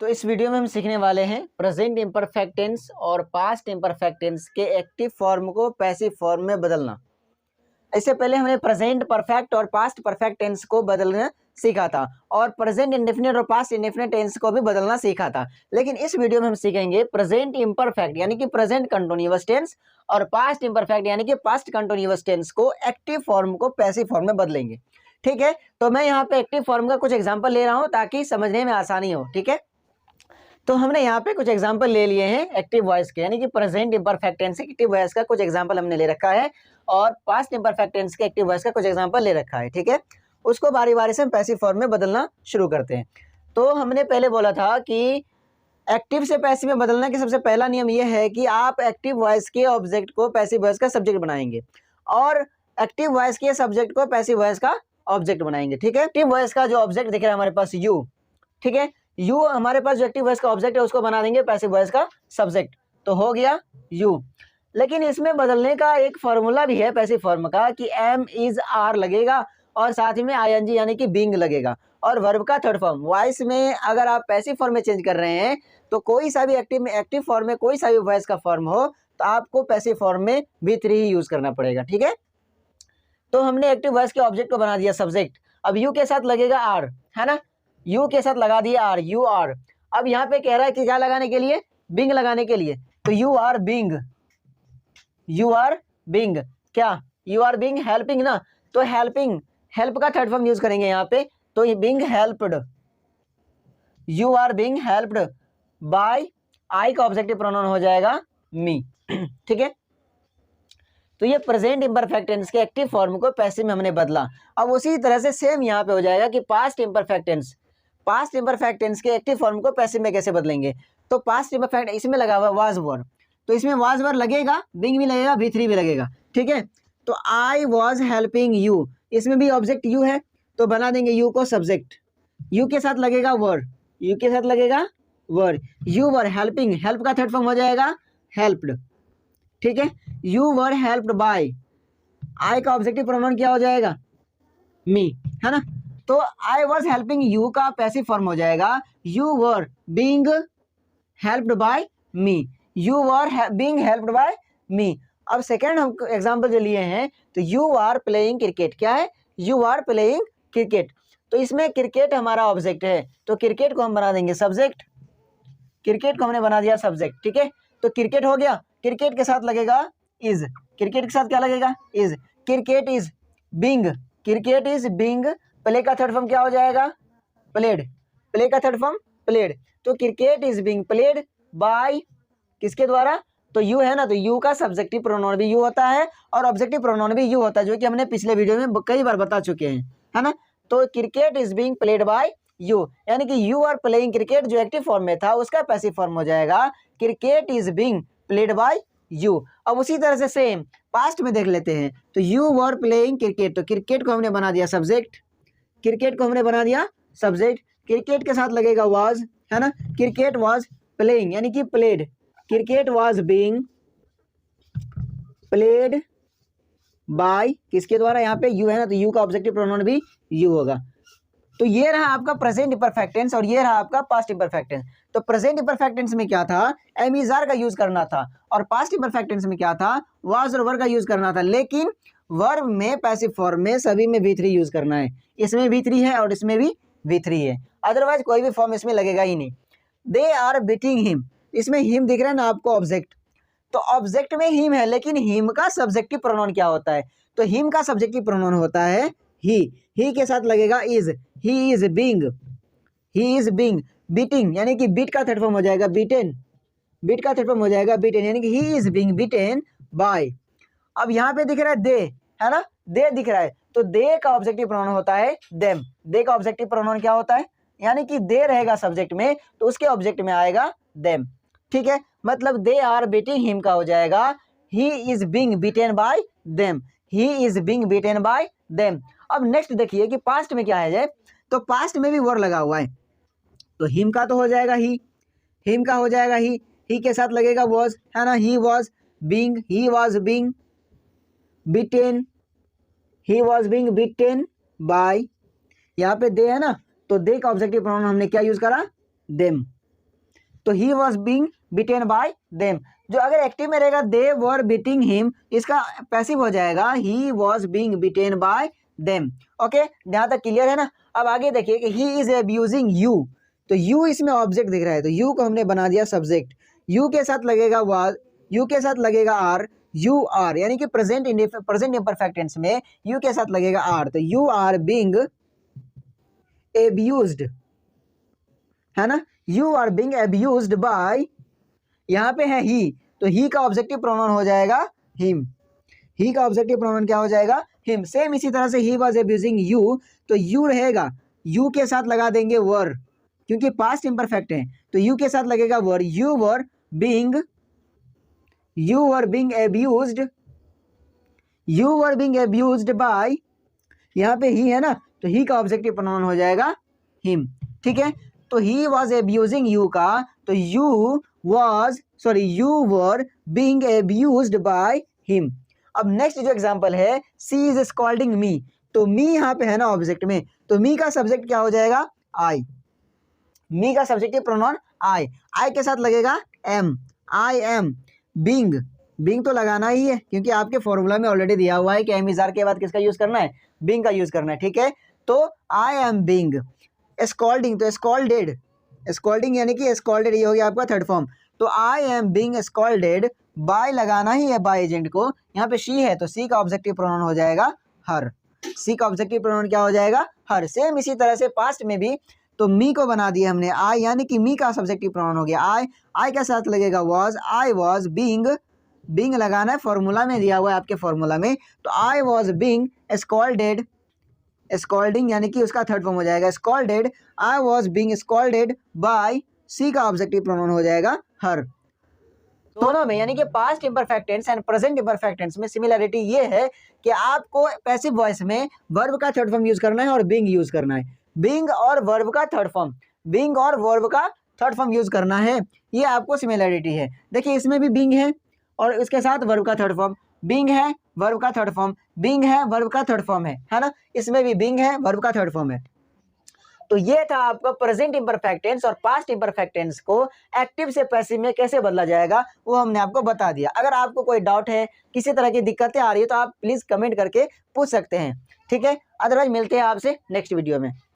तो इस वीडियो में हम सीखने वाले हैं प्रेजेंट इम्परफेक्ट टेंस और पास्ट इम्परफेक्ट टेंस के एक्टिव फॉर्म को पैसिव फॉर्म में बदलना। इससे पहले हमने प्रेजेंट परफेक्ट और पास्ट परफेक्ट टेंस को बदलना सीखा था और प्रेजेंट इंडेफिनिट और पास्ट इंडेफिनिट टेंस को भी बदलना सीखा था। लेकिन इस वीडियो में हम सीखेंगे प्रेजेंट इम्परफेक्ट यानी कि प्रेजेंट कंटिन्यूअस टेंस और पास्ट इम्परफेक्ट यानी कि पास्ट कंटिन्यूअस टेंस को एक्टिव फॉर्म को पैसिव फॉर्म में बदलेंगे। ठीक है, तो मैं यहाँ पे एक्टिव फॉर्म का कुछ एग्जाम्पल ले रहा हूँ ताकि समझने में आसानी हो। ठीक है, तो हमने यहाँ पे कुछ एग्जांपल ले लिए हैं एक्टिव वॉइस के, यानी कि प्रेजेंट इम्परफेक्ट टेंस के एक्टिव वॉइस का कुछ एग्जांपल हमने ले रखा है और पास्ट इम्परफेक्ट टेंस के एक्टिव वॉइस का कुछ एग्जांपल ले रखा है। ठीक है, उसको बारी बारी से हम पैसिव फॉर्म में बदलना शुरू करते हैं। तो हमने पहले बोला था कि एक्टिव से पैसिव में बदलने का सबसे पहला नियम यह है कि आप एक्टिव वॉइस के ऑब्जेक्ट को पैसिव वॉइस का सब्जेक्ट बनाएंगे और एक्टिव वॉइस के सब्जेक्ट को पैसिव वॉइस का ऑब्जेक्ट बनाएंगे। ठीक है, एक्टिव वॉइस का जो ऑब्जेक्ट दिख रहा है हमारे पास यू, ठीक है, यू हमारे पास जो एक्टिव वॉइस का ऑब्जेक्ट है उसको बना देंगे पैसिव वॉइस का सब्जेक्ट, तो हो गया यू। लेकिन इसमें बदलने का एक फॉर्मूला भी है पैसिव फॉर्म का कि एम इज आर लगेगा और साथ ही में आईएनजी यानी कि बीइंग लगेगा और वर्ब का थर्ड फॉर्म। वॉइस में अगर आप पैसिव फॉर्म में चेंज कर रहे हैं तो कोई सा भी एक्टिव फॉर्म में कोई सा भी वॉइस का फॉर्म हो तो आपको पैसिव फॉर्म में V3 ही यूज करना पड़ेगा। ठीक है, तो हमने एक्टिव वॉइस के ऑब्जेक्ट को बना दिया सब्जेक्ट। अब यू के साथ लगेगा आर, है ना, यू के साथ लगा दिया आर, यू आर। अब यहाँ पे कह रहा है कि क्या लगाने के लिए, बिंग लगाने के लिए, तो you are being, you are being, क्या यू आर बिंग हेल्पिंग ना, तो हेल्पिंग, हेल्प का थर्ड फॉर्म यूज करेंगे यहाँ पे, तो ये being helped, you are being helped by, I का ऑब्जेक्टिव प्रोनाउन हो जाएगा मी। ठीक है, तो ये प्रेजेंट इम्परफेक्ट टेंस के एक्टिव फॉर्म को पैसिव में हमने बदला। अब उसी तरह से सेम यहाँ पे हो जाएगा कि past imperfect tense, past imperfect tense के एक्टिव फॉर्म को पैसिव में कैसे बदलेंगे। तो पास्ट इम्परफेक्ट इसमें लगा हुआ वाज वर, तो इसमें वाज वर लगेगा, बिंग भी लगेगा, V3 भी लगेगा। ठीक है, तो आई वॉज हेल्पिंग यू, इसमें भी ऑब्जेक्ट यू है तो बना देंगे यू को सब्जेक्ट, यू के साथ लगेगा वर, यू के साथ लगेगा were, you were helping, help का थर्ड फॉर्म हो जाएगा हेल्प्ड। ठीक है, you were helped by, I का ऑब्जेक्टिव प्रोनाउन क्या हो जाएगा, मी, है ना, तो आई वॉज हेल्पिंग यू का पैसिव फॉर्म हो जाएगा you were being helped by me, you were being helped by me. अब सेकेंड हम एग्जाम्पल जो लिए हैं, तो यू आर प्लेइंग क्रिकेट, क्या है, यू आर प्लेइंग क्रिकेट, तो इसमें क्रिकेट हमारा ऑब्जेक्ट है तो क्रिकेट को हम बना देंगे सब्जेक्ट, क्रिकेट को हमने बना दिया सब्जेक्ट। ठीक है, तो क्रिकेट हो गया, क्रिकेट के साथ लगेगा इज, क्रिकेट के साथ क्या लगेगा is, cricket is being, cricket is being, play का थर्ड फॉर्म क्या हो जाएगा प्लेड, प्ले का थर्ड फॉर्म प्लेड, तो cricket is being played by किसके द्वारा, तो यू है ना, तो यू का सब्जेक्टिव प्रोनाउन भी यू होता है और ऑब्जेक्टिव प्रोनाउन भी यू होता है, जो कि हमने पिछले वीडियो में कई बार बता चुके हैं, है ना। तो cricket is being played by you, यानी कि यू आर प्लेइंग क्रिकेट जो एक्टिव फॉर्म में था उसका पैसिव फॉर्म हो जाएगा cricket is being played by you. अब उसी तरह से सेम पास्ट में देख लेते हैं, तो यू वर प्लेइंग क्रिकेट, तो क्रिकेट को हमने बना दिया सब्जेक्ट, क्रिकेट को हमने बना दिया सब्जेक्ट, क्रिकेट के साथ लगेगा वाज, है ना, क्रिकेट वाज प्लेइंग यानी कि played, cricket was being played by किसके द्वारा, यहाँ पे यू है ना, तो यू का ऑब्जेक्टिव प्रोनाउन भी यू होगा। तो ये रहा आपका प्रेजेंट इम्परफेक्ट टेंस और ये रहा आपका पास्ट इम्परफेक्ट टेंस। तो प्रेजेंट इम्परफेक्ट टेंस में क्या था, एम इज आर का यूज करना था और पास्ट इम्परफेक्ट टेंस में क्या था, वाज और वर का यूज करना था, लेकिन वर्ब में पैसिव फॉर्म में सभी में V3 यूज करना है, इसमें V3 है और इसमें भी V3 है, अदरवाइज कोई भी फॉर्म इसमें लगेगा ही नहीं। दे आर बीटिंग हिम, इसमें हिम दिख रहा है ना आपको ऑब्जेक्ट, तो ऑब्जेक्ट में हिम है लेकिन हिम का सब्जेक्टिव प्रोनाउन क्या होता है, तो हिम का सब्जेक्टिव प्रोनाउन होता है ही के साथ लगेगा is, he is being, he is being beating यानी कि बीट का थर्ड फॉर्म हो जाएगा बीटेन, बीट का थर्ड फॉर्म हो जाएगा बीटेन यानी कि he is being beaten by. अब यहाँ पे दिख रहा है दे, है ना, दे दिख रहा है, तो दे का ऑब्जेक्टिव प्रोनाउन होता है देम, दे का ऑब्जेक्टिव प्रोनाउन क्या होता है, यानी कि दे रहेगा सब्जेक्ट में तो उसके ऑब्जेक्ट में आएगा देम। ठीक है, मतलब दे आर बीटिंग हिम का हो जाएगा ही is being beaten bye them, he is being beaten bye them. अब नेक्स्ट देखिए कि पास्ट में क्या है, तो पास्ट में भी वर लगा हुआ है, तो हिम का तो हो जाएगा ही, हिम का हो जाएगा ही के साथ लगेगा वॉज, है ना, he was being, he was being beaten, he was being beaten by, यहाँ पे दे है ना, तो दे का ऑब्जेक्टिव प्रोनाउन हमने क्या यूज करा देम, तो ही was being bitten bye them. जो अगर एक्टिव में रहेगा दे वर बीटिंग हिम, इसका पैसिव हो जाएगा ही was being bitten bye them. Okay, यहाँ तक क्लियर है ना। अब आगे देखिए कि ही इज अब्यूजिंग यू, तो यू इसमें ऑब्जेक्ट दिख रहा है, तो यू को हमने बना दिया सब्जेक्ट, यू के साथ लगेगा वाज, यू के साथ लगेगा आर, यू आर, यानी कि प्रेजेंट इम्परफेक्ट टेंस में यू के साथ लगेगा आर, तो यू आर बीइंग एब्यूज्ड, है ना, you are being abused by, यहाँ पे है ही, तो ही का ऑब्जेक्टिव प्रोनाउन हो जाएगा हिम, ही का ऑब्जेक्टिव प्रोनाउन क्या हो जाएगा, हिम। सेम इसी तरह से ही वाज एब्यूजिंग यू, तो यू रहेगा, यू के साथ लगा देंगे वर, क्योंकि पास्ट इम्परफेक्ट है, तो यू के साथ लगेगा were, you were being abused, you were being abused by, यहाँ पे ही है ना, तो ही का ऑब्जेक्टिव प्रोनाउन हो जाएगा हिम। ठीक है, तो ही वाज एब्यूजिंग यू का, तो you were being abused by him. अब नेक्स्ट जो एग्जांपल है, सी इज स्कॉल्डिंग मी, तो मी यहाँ पे है ना ऑब्जेक्ट में, तो मी का सब्जेक्ट क्या हो जाएगा, आई, मी का सब्जेक्टिव प्रोनाउन आई, आई के साथ लगेगा am, I am being, being तो लगाना ही है क्योंकि आपके फॉर्मूला में ऑलरेडी दिया हुआ है कि एम इज आर के बाद किसका यूज करना है, बीइंग का यूज करना है। ठीक है, तो आई एम बीइंग स्कॉल्डिंग, तो स्कॉल्डेड, स्कॉल्डिंग यानी कि स्कॉल्डेड, ये हो गया आपका थर्ड फॉर्म, तो I am being scolded by, लगाना ही है बाय एजेंट को, यहाँ पे शी है तो सी का ऑब्जेक्टिव प्रोनाउन हो जाएगा हर, सी का ऑब्जेक्टिव प्रोनाउन क्या हो जाएगा, हर। सेम इसी तरह से पास्ट में भी, तो मी को बना दिया हमने आई, यानी कि मी का सब्जेक्टिव प्रोनाउन हो गया आई, आई के साथ लगेगा was, I was being, being लगाना है, फॉर्मूला में दिया हुआ है आपके फॉर्मूला में, तो I was being scolded, scolding यानी कि उसका थर्ड फॉर्म हो जाएगा scolded, I was being scolded by, she का ऑब्जेक्टिव प्रोनाउन हो जाएगा हर। दोनों में यानी कि past imperfect tense and present imperfect tense में सिमिलरिटी ये है कि आपको पैसिव वॉइस में वर्ब का थर्ड फॉर्म यूज करना है और बीइंग यूज करना है, बीइंग और वर्ब का थर्ड फॉर्म, बीइंग और वर्ब का थर्ड फॉर्म यूज करना है, ये आपको सिमिलरिटी है। देखिए इसमें भी बीइंग है और इसके साथ वर्ब का थर्ड फॉर्म, बीइंग है वर्ब का थर्ड फॉर्म, बीइंग है वर्ब का थर्ड फॉर्म है ना, इसमें भी बीइंग है वर्ब का थर्ड फॉर्म है। तो ये था आपका प्रेजेंट इम्परफेक्ट टेंस और पास्ट इम्परफेक्ट टेंस को एक्टिव से पैसिव में कैसे बदला जाएगा वो हमने आपको बता दिया। अगर आपको कोई डाउट है, किसी तरह की दिक्कतें आ रही है तो आप प्लीज कमेंट करके पूछ सकते हैं। ठीक है, अदरवाइज मिलते हैं आपसे नेक्स्ट वीडियो में।